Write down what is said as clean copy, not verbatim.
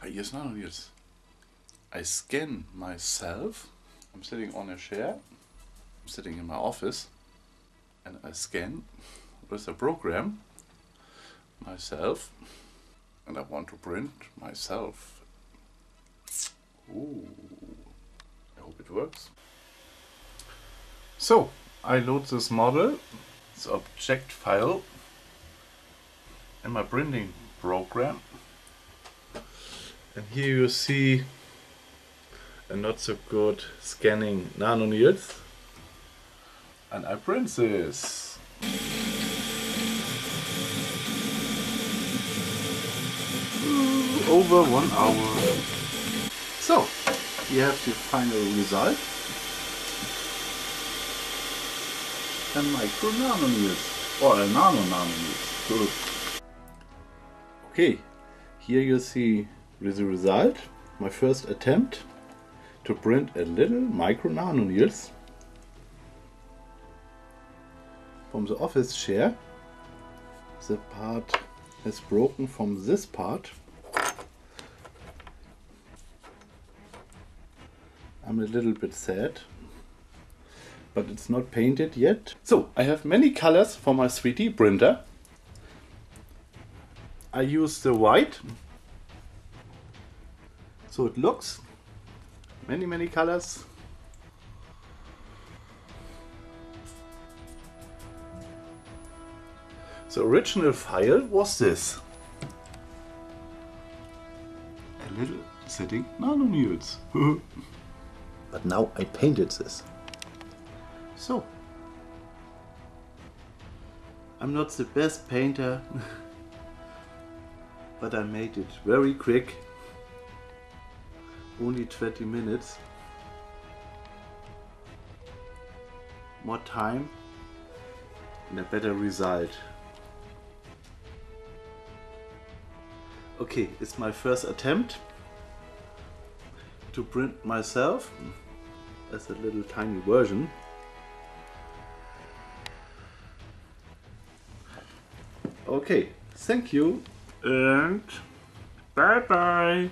Here's NANO-NILS. I scan myself. I'm sitting on a chair. I'm sitting in my office. And I scan with a program myself. And I want to print myself. Ooh. I hope it works. So, I load this model, this object file, in my printing program. And here you see a not so good scanning NANO-NILS. And I print this. Over 1 hour. So, you have the final result. A micro NANO-NILS, or a nano NANO-NILS. Okay, here you see the result, my first attempt to print a little micro NANO-NILS from the office chair. The part is broken from this part. I'm a little bit sad, but it's not painted yet. So I have many colors for my 3D printer. I use the white, so it looks many colors. The original file was this. A little sitting NANO-NILS. But now I painted this. So, I'm not the best painter, but I made it very quick. Only 20 minutes. More time and a better result. Okay, it's my first attempt to print myself as a little tiny version. Okay, thank you and bye bye.